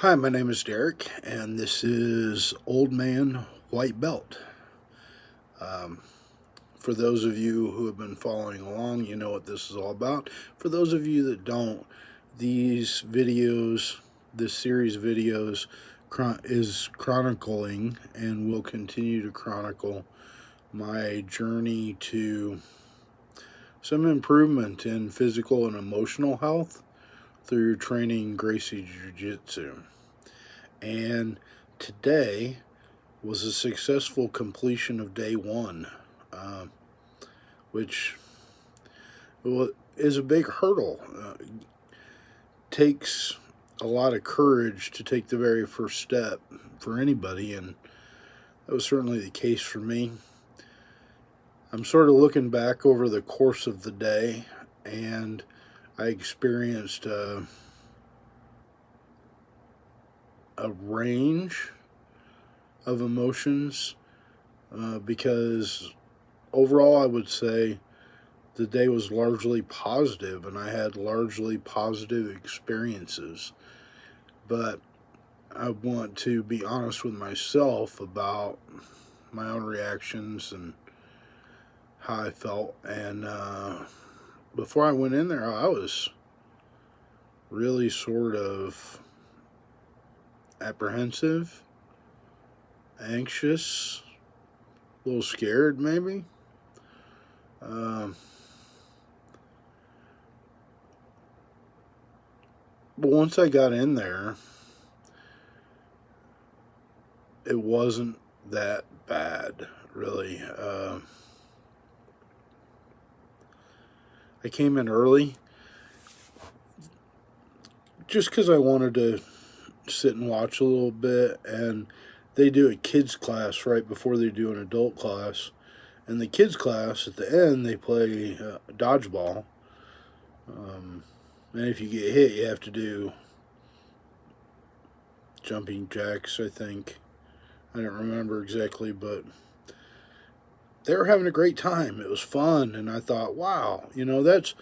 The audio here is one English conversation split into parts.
Hi, my name is Derek, and this is Old Man White Belt. Um, for those of you who have been following along, you know what this is all about. For those of you that don't, these videos, this series of videos, is chronicling and will continue to chronicle my journey to some improvement in physical and emotional health through training Gracie Jiu Jitsu. And today was a successful completion of day one, uh, which is a big hurdle. Takes a lot of courage to take the very first step for anybody, and that was certainly the case for me. I'm sort of looking back over the course of the day, and I experienced a range of emotions because overall I would say the day was largely positive and I had largely positive experiences. But I want to be honest with myself about my own reactions and how I felt. And before I went in there, I was really sort of apprehensive, anxious, a little scared maybe. Um, but once I got in there, it wasn't that bad, really. I came in early just because I wanted to sit and watch a little bit, and they do a kids class right before they do an adult class. And the kids class, at the end, they play dodgeball. And if you get hit, you have to do jumping jacks, I think. I don't remember exactly, but they were having a great time. It was fun, and I thought, wow, that's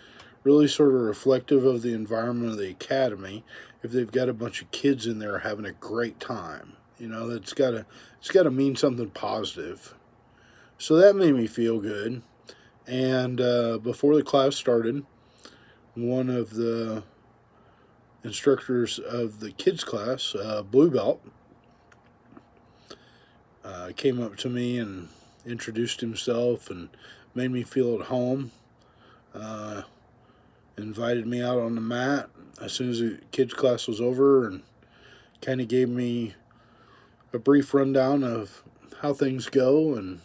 really sort of reflective of the environment of the academy. If they've got a bunch of kids in there having a great time, that's it's gotta mean something positive. So that made me feel good. And before the class started, one of the instructors of the kids class, Blue Belt, came up to me and introduced himself and made me feel at home. Uh, Invited me out on the mat as soon as the kids class was over and kind of gave me a brief rundown of how things go, and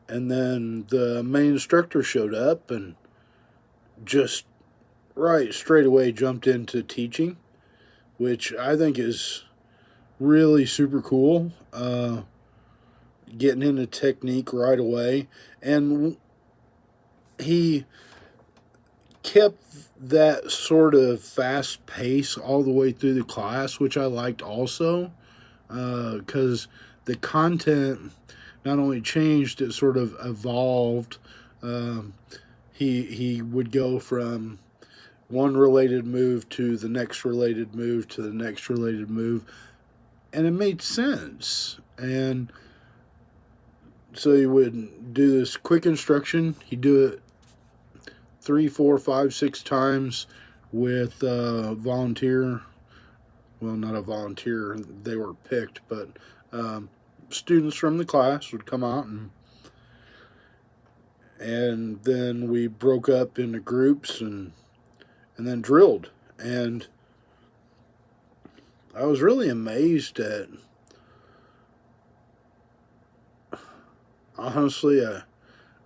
then the main instructor showed up and just right straight away jumped into teaching, which I think is really super cool. Getting into technique right away, and he kept that sort of fast pace all the way through the class, which I liked also, because the content not only changed, it sort of evolved. Um, he would go from one related move to the next related move to the next related move, and it made sense. And so he would do this quick instruction. He'd do it 3, 4, 5, 6 times with volunteer. Well, not a volunteer; they were picked, but students from the class would come out, and then we broke up into groups and then drilled. And I was really amazed at, honestly,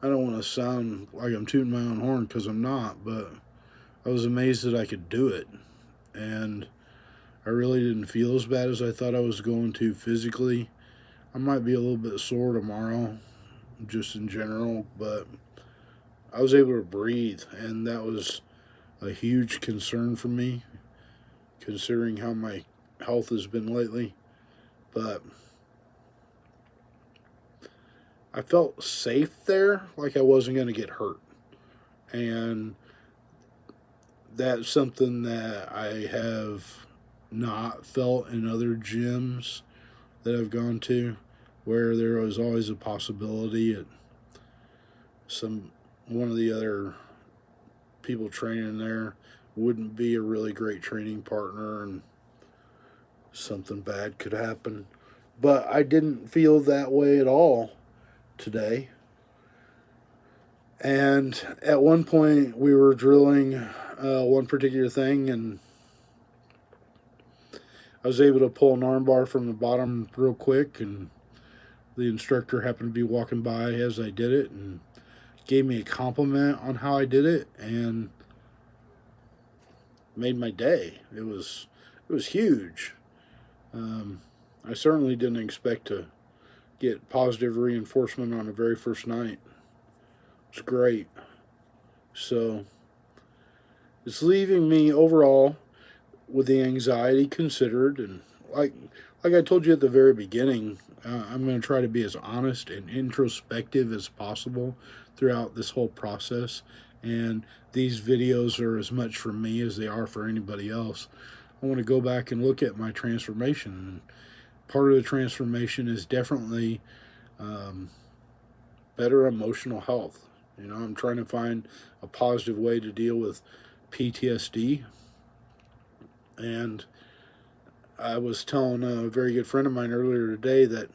I don't want to sound like I'm tooting my own horn because I'm not, but I was amazed that I could do it. And I really didn't feel as bad as I thought I was going to physically. I might be a little bit sore tomorrow, just in general, but I was able to breathe, and that was a huge concern for me, considering how my health has been lately. But I felt safe there, like I wasn't going to get hurt. And that's something that I have not felt in other gyms that I've gone to, where there was always a possibility at one of the other people training there wouldn't be a really great training partner and something bad could happen. But I didn't feel that way at all today. And at one point, we were drilling one particular thing, and I was able to pull an armbar from the bottom real quick, and the instructor happened to be walking by as I did it and gave me a compliment on how I did it, and made my day. It was huge. I certainly didn't expect to get positive reinforcement on the very first night. It's great. So it's leaving me overall with the anxiety considered, and like I told you at the very beginning, I'm going to try to be as honest and introspective as possible throughout this whole process. And these videos are as much for me as they are for anybody else. I want to go back and look at my transformation. And part of the transformation is definitely better emotional health. You know, I'm trying to find a positive way to deal with PTSD. And I was telling a very good friend of mine earlier today that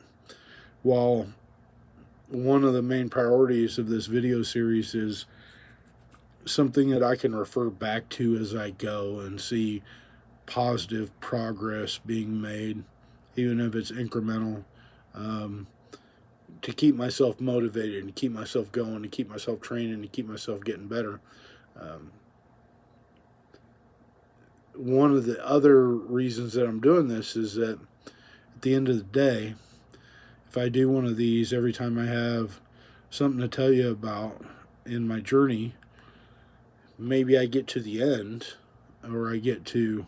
while one of the main priorities of this video series is something that I can refer back to as I go and see positive progress being made, even if it's incremental, to keep myself motivated and keep myself going, to keep myself training, and keep myself getting better. One of the other reasons that I'm doing this is that at the end of the day, if I do one of these every time I have something to tell you about in my journey, maybe I get to the end, or I get to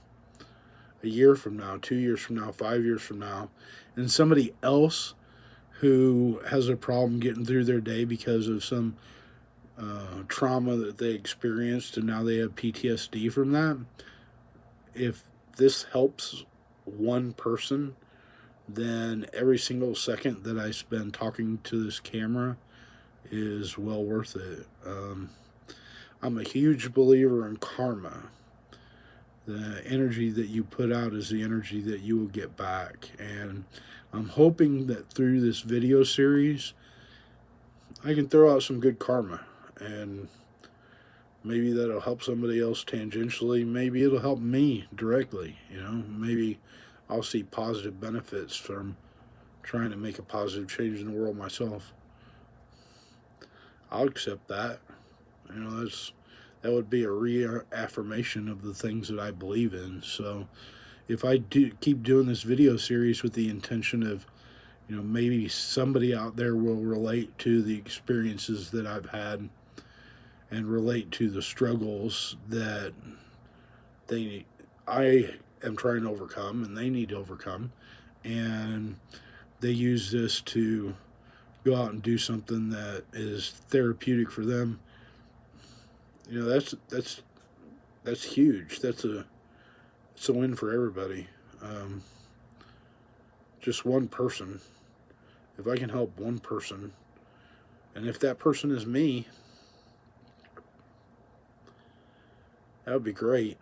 a year from now, 2 years from now, 5 years from now, and somebody else who has a problem getting through their day because of some trauma that they experienced, and now they have PTSD from that. If this helps one person, then every single second that I spend talking to this camera is well worth it. I'm a huge believer in karma. The energy that you put out is the energy that you will get back. And I'm hoping that through this video series, I can throw out some good karma. And maybe that'll help somebody else tangentially. Maybe it'll help me directly. You know, maybe I'll see positive benefits from trying to make a positive change in the world myself. I'll accept that. You know, that would be a reaffirmation of the things that I believe in. So if I do keep doing this video series with the intention of, you know, maybe somebody out there will relate to the experiences that I've had and relate to the struggles that I am trying to overcome and they need to overcome, and they use this to go out and do something that is therapeutic for them. You know, that's huge. It's a win for everybody. Just one person. If I can help one person, and if that person is me, that would be great.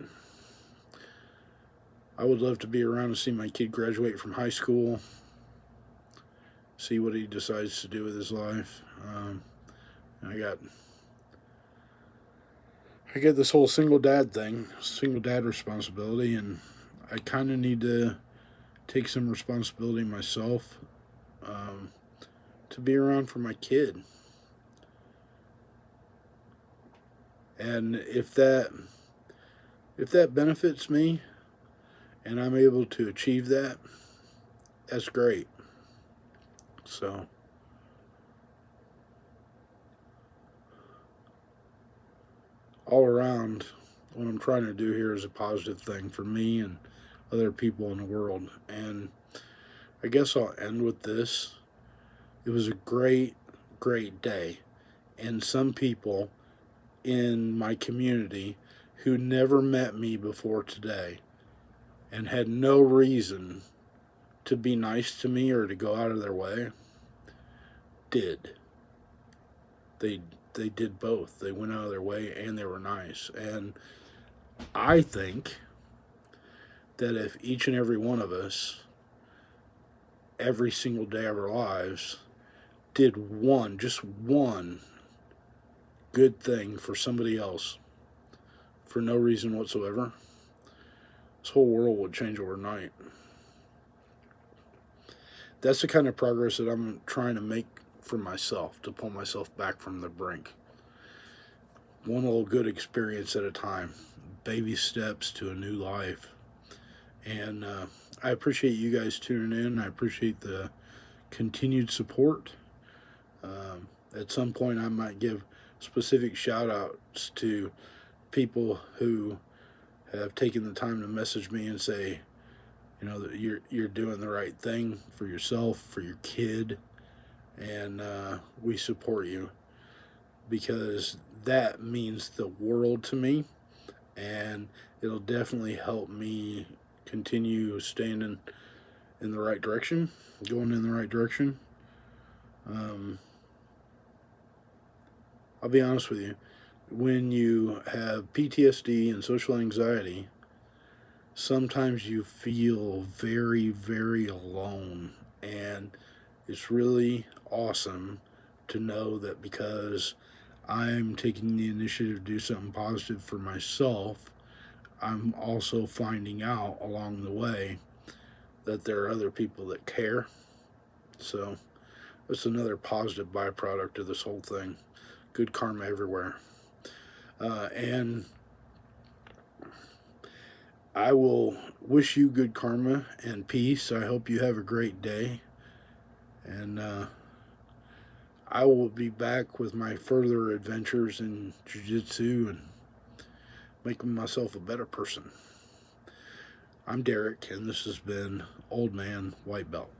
I would love to be around to see my kid graduate from high school, see what he decides to do with his life. I got this whole single dad responsibility, and I kind of need to take some responsibility myself to be around for my kid. And if that benefits me and I'm able to achieve that, that's great. So all around, what I'm trying to do here is a positive thing for me and other people in the world. And I guess I'll end with this. It was a great, great day. And some people in my community who never met me before today and had no reason to be nice to me or to go out of their way did. They they did both. They went out of their way and they were nice. And I think that if each and every one of us, every single day of our lives, did one, just one good thing for somebody else for no reason whatsoever, this whole world would change overnight. That's the kind of progress that I'm trying to make for myself, to pull myself back from the brink. One little good experience at a time, baby steps to a new life. And I appreciate you guys tuning in. I appreciate the continued support. At some point, I might give specific shout outs to people who have taken the time to message me and say, you know, that you're doing the right thing for yourself, for your kid, and we support you, because that means the world to me, and it'll definitely help me continue staying in the right direction, going in the right direction. I'll be honest with you, when you have PTSD and social anxiety, sometimes you feel very, very alone. And it's really awesome to know that because I'm taking the initiative to do something positive for myself, I'm also finding out along the way that there are other people that care. So that's another positive byproduct of this whole thing. Good karma everywhere. And I will wish you good karma and peace. I hope you have a great day. And I will be back with my further adventures in jiu-jitsu and making myself a better person. I'm Derek, and this has been Old Man White Belt.